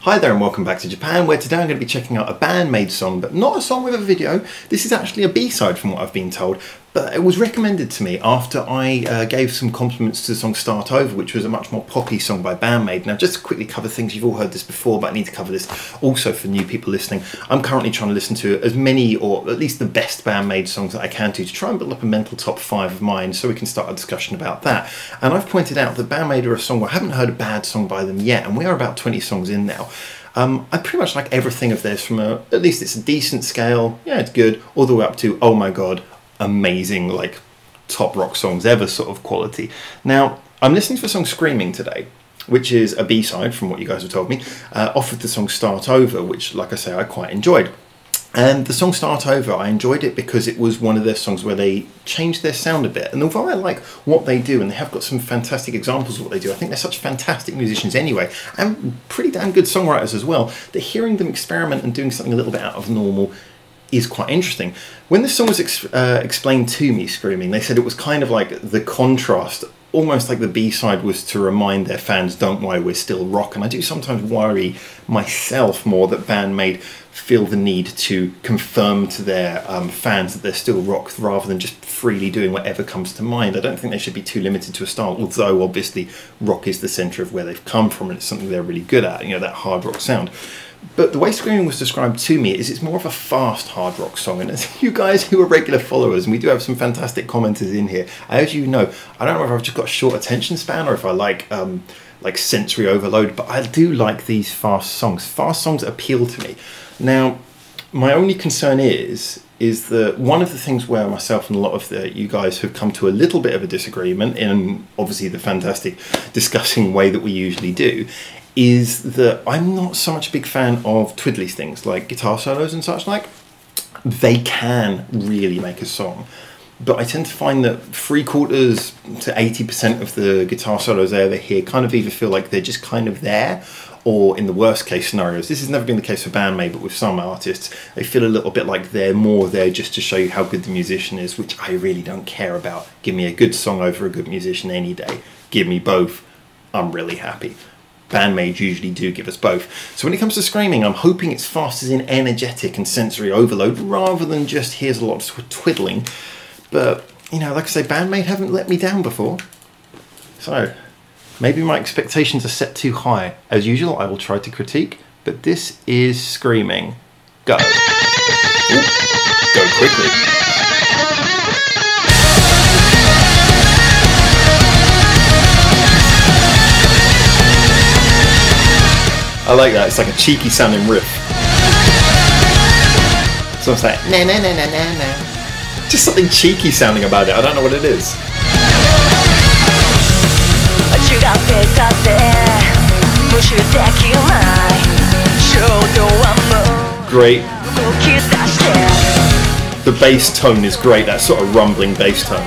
Hi there and welcome back to Japan, where today I'm going to be checking out a BAND-MAID song, but not a song with a video. This is actually a B-side from what I've been told, but it was recommended to me after I gave some compliments to the song Start Over, which was a much more poppy song by BAND-MAID. Now, just to quickly cover things, you've all heard this before, but I need to cover this also for new people listening. I'm currently trying to listen to as many, or at least the best BAND-MAID songs that I can to try and build up a mental top 5 of mine so we can start a discussion about that. And I've pointed out that BAND-MAID are a song where I haven't heard a bad song by them yet, and we are about 20 songs in now. I pretty much like everything of theirs from at least it's a decent scale, yeah, it's good, all the way up to, oh my god, amazing, like top rock songs ever sort of quality. Now, I'm listening to the song Screaming today, which is a B-side from what you guys have told me, off of the song Start Over, which, like I say, I quite enjoyed. And the song Start Over, I enjoyed it because it was one of their songs where they changed their sound a bit. And although I like what they do, and they have got some fantastic examples of what they do, I think they're such fantastic musicians anyway, and pretty damn good songwriters as well, that hearing them experiment and doing something a little bit out of normal is quite interesting. When this song was explained to me, Screaming, they said it was kind of like the contrast, almost like the B-side was to remind their fans, don't worry, we're still rock. And I do sometimes worry myself more that BAND-MAID feel the need to confirm to their fans that they're still rock rather than just freely doing whatever comes to mind. I don't think they should be too limited to a style, although obviously rock is the centre of where they've come from and it's something they're really good at, you know, that hard rock sound. But the way Screaming was described to me is it's more of a fast hard rock song, and as you guys who are regular followers, and we do have some fantastic commenters in here, as you know, I don't know if I've just got a short attention span or if I like sensory overload, but I do like these fast songs. Fast songs appeal to me. Now, my only concern is that one of the things where myself and a lot of you guys have come to a little bit of a disagreement, in obviously the fantastic discussing way that we usually do, is that I'm not so much a big fan of twiddly things like guitar solos and such like. They can really make a song, but I tend to find that 3/4 to 80% of the guitar solos I ever hear kind of either feel like they're just kind of there, or in the worst case scenarios, this has never been the case for BAND-MAID, but with some artists, they feel a little bit like they're more there just to show you how good the musician is, which I really don't care about. Give me a good song over a good musician any day. Give me both. I'm really happy. BAND-MAID usually do give us both. So when it comes to Screaming, I'm hoping it's fast as in energetic and sensory overload rather than just here's a lot of twiddling. But, you know, like I say, BAND-MAID haven't let me down before. So, maybe my expectations are set too high. As usual, I will try to critique, but this is Screaming. Go. Ooh, go quickly. I like that, it's like a cheeky sounding riff. So it's like, na na na na na na. Just something cheeky sounding about it, I don't know what it is. Great. The bass tone is great, that sort of rumbling bass tone.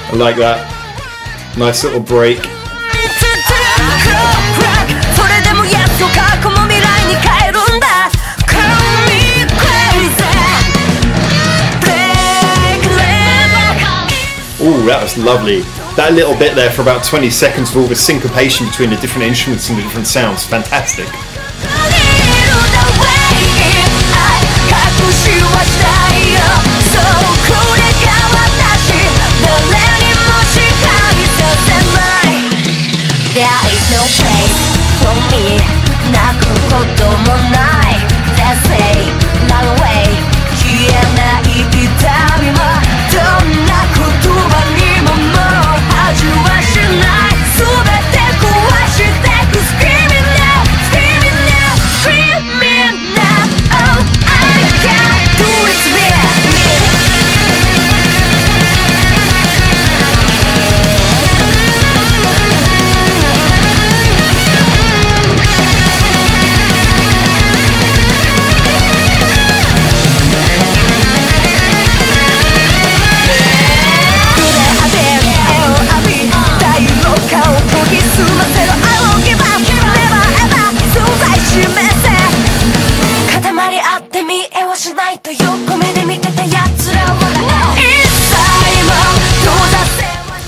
I like that. Nice little break. Ooh, that was lovely. That little bit there for about 20 seconds with all the syncopation between the different instruments and the different sounds. Fantastic.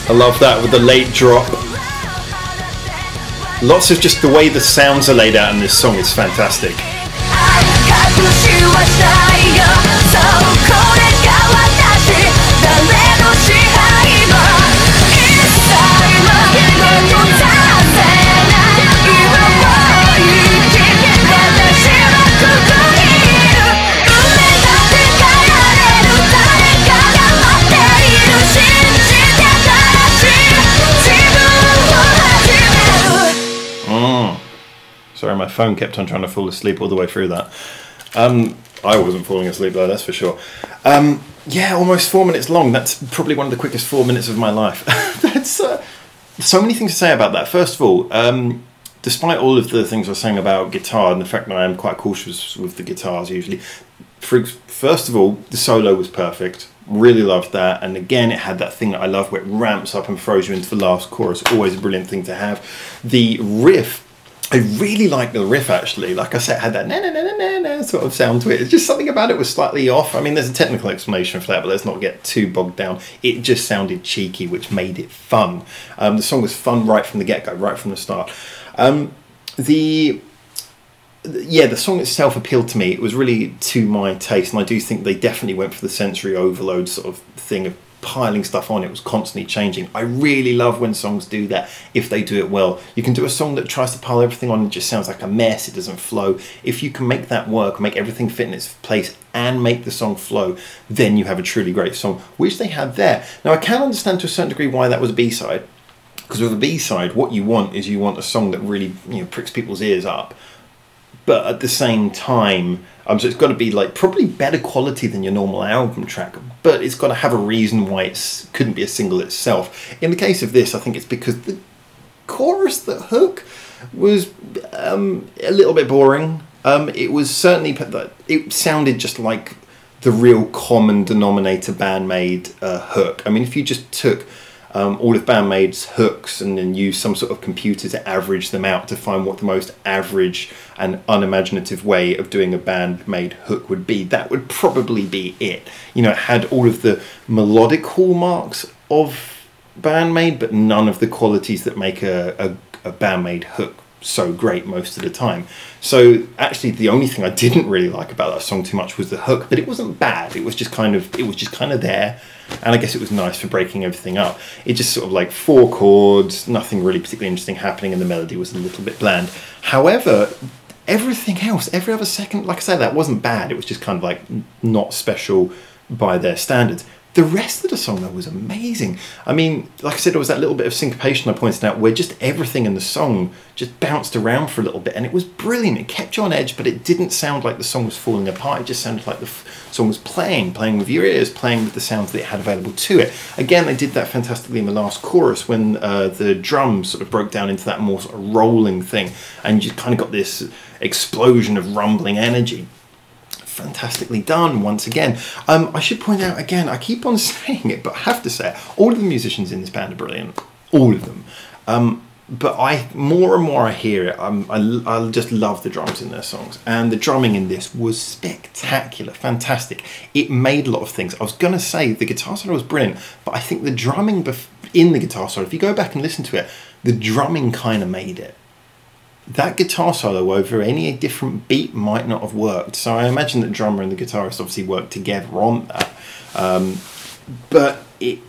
I love that with the late drop. Lots of just the way the sounds are laid out in this song is fantastic. Sorry, my phone kept on trying to fall asleep all the way through that. I wasn't falling asleep though, that's for sure. Yeah, almost 4 minutes long. That's probably one of the quickest 4 minutes of my life. That's so many things to say about that. First of all, despite all of the things I was saying about guitar and the fact that I am quite cautious with the guitars usually, first of all, the solo was perfect. Really loved that, and again it had that thing that I love where it ramps up and throws you into the last chorus. Always a brilliant thing to have. The riff, I really like the riff actually. Like I said, it had that na na na na na sort of sound to it. It's just something about it was slightly off. I mean, there's a technical explanation for that, but let's not get too bogged down. It just sounded cheeky, which made it fun. The song was fun right from the get-go, right from the start. The song itself appealed to me. It was really to my taste, and I do think they definitely went for the sensory overload sort of thing of piling stuff on. It was constantly changing. I really love when songs do that if they do it well. You can do a song that tries to pile everything on and just sounds like a mess, it doesn't flow. If you can make that work, make everything fit in its place and make the song flow, then you have a truly great song, which they had there. Now I can understand to a certain degree why that was a B-side, because with a B-side what you want is you want a song that really, you know, pricks people's ears up, but at the same time, so it's got to be like probably better quality than your normal album track, but it's got to have a reason why it couldn't be a single itself. In the case of this, I think it's because the chorus, the hook, was a little bit boring. It was certainly, it sounded just like the real common denominator BAND-MAID hook. I mean, if you just took all of BAND-MAID's hooks and then use some sort of computer to average them out to find what the most average and unimaginative way of doing a BAND-MAID hook would be, that would probably be it. You know, it had all of the melodic hallmarks of BAND-MAID, but none of the qualities that make a BAND-MAID hook so great most of the time. So actually the only thing I didn't really like about that song too much was the hook, but it wasn't bad. It was just kind of there, and I guess it was nice for breaking everything up. It just sort of like 4 chords, nothing really particularly interesting happening, and the melody was a little bit bland. However, everything else, every other second, like I said, that wasn't bad. It was just kind of like not special by their standards. The rest of the song though was amazing. I mean, like I said, there was that little bit of syncopation I pointed out where just everything in the song just bounced around for a little bit, and it was brilliant. It kept you on edge, but it didn't sound like the song was falling apart. It just sounded like the song was playing with your ears, playing with the sounds that it had available to it. Again, they did that fantastically in the last chorus when the drums sort of broke down into that more sort of rolling thing, and you kind of got this explosion of rumbling energy. Fantastically done once again. I should point out again, I keep on saying it, but I have to say it, all of the musicians in this band are brilliant, all of them. But more and more I hear it, I just love the drums in their songs, and the drumming in this was spectacular, fantastic. It made a lot of things. I was going to say the guitar solo was brilliant, but I think the drumming in the guitar solo, if you go back and listen to it, the drumming kind of made it. That guitar solo over any different beat might not have worked. So I imagine that the drummer and the guitarist obviously worked together on that. But it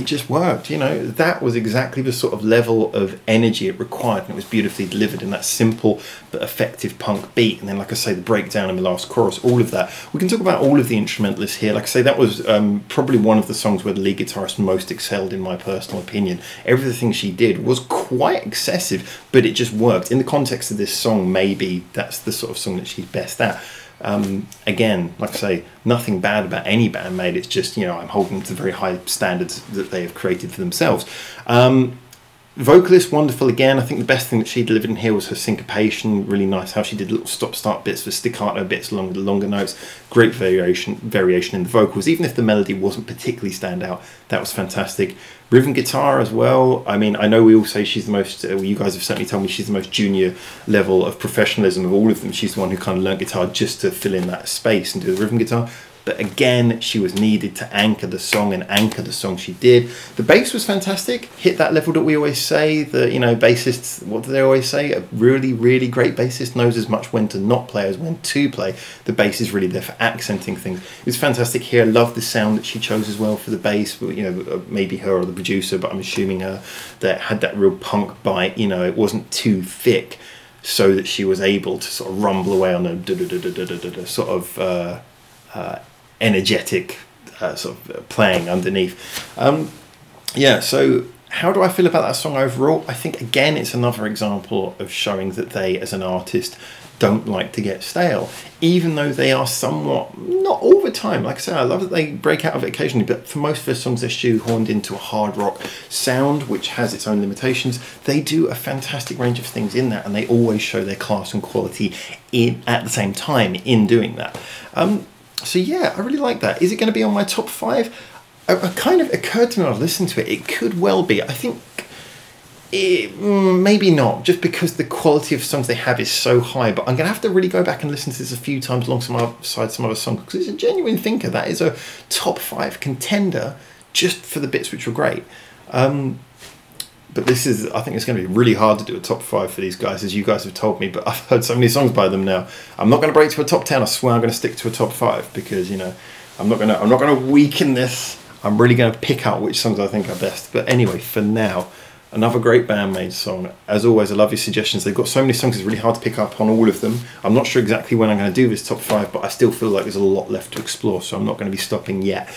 just worked. You know, that was exactly the sort of level of energy it required, and it was beautifully delivered in that simple but effective punk beat. And then, like I say, the breakdown in the last chorus, all of that. We can talk about all of the instrumentalists here. Like I say, that was probably one of the songs where the lead guitarist most excelled, in my personal opinion. Everything she did was quite excessive, but it just worked. In the context of this song, maybe that's the sort of song that she's best at. Again, like I say, nothing bad about any BAND-MAID. It's just, you know, I'm holding to very high standards that they have created for themselves. Vocalist, wonderful again. I think the best thing that she delivered in here was her syncopation. Really nice how she did little stop-start bits for staccato bits along the longer notes. Great variation in the vocals. Even if the melody wasn't particularly standout, that was fantastic. Rhythm guitar as well. I mean, I know we all say she's the most, you guys have certainly told me she's the most junior level of professionalism of all of them. She's the one who kind of learned guitar just to fill in that space and do the rhythm guitar. but again, she was needed to anchor the song, and anchor the song she did. The bass was fantastic, hit that level that we always say, that, you know, bassists, what do they always say? A really, really great bassist knows as much when to not play as when to play. The bass is really there for accenting things. It was fantastic here. I love the sound that she chose as well for the bass, you know, maybe her or the producer, but I'm assuming her, that had that real punk bite, you know, it wasn't too thick, so that she was able to sort of rumble away on a sort of energetic sort of playing underneath. Yeah, so how do I feel about that song overall? I think, again, it's another example of showing that they, as an artist, don't like to get stale, even though they are somewhat, not all the time, like I say, I love that they break out of it occasionally, but for most of their songs they're shoehorned into a hard rock sound, which has its own limitations. They do a fantastic range of things in that, and they always show their class and quality at the same time in doing that. So yeah, I really like that. Is it going to be on my top 5? It kind of occurred to me when I listened to it, it could well be. I think maybe not, just because the quality of songs they have is so high, but I'm going to have to really go back and listen to this a few times alongside some other songs, because it's a genuine thinker. That is a top 5 contender just for the bits which were great. But this is, I think it's going to be really hard to do a top 5 for these guys, as you guys have told me, but I've heard so many songs by them now. I'm not going to break to a top 10. I swear I'm going to stick to a top 5, because, you know, I'm not going to weaken this. I'm really going to pick out which songs I think are best. But anyway, for now, another great BAND-MAID song. As always, I love your suggestions. They've got so many songs, it's really hard to pick up on all of them. I'm not sure exactly when I'm going to do this top 5, but I still feel like there's a lot left to explore, so I'm not going to be stopping yet.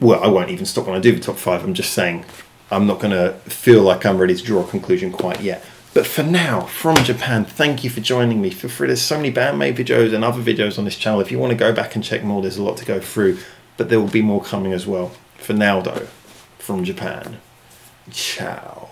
Well, I won't even stop when I do the top 5. I'm just saying I'm not going to feel like I'm ready to draw a conclusion quite yet. But for now, from Japan, thank you for joining me. Feel free, there's so many BAND-MAID videos and other videos on this channel. If you want to go back and check more, there's a lot to go through, but there will be more coming as well. For now though, from Japan, ciao.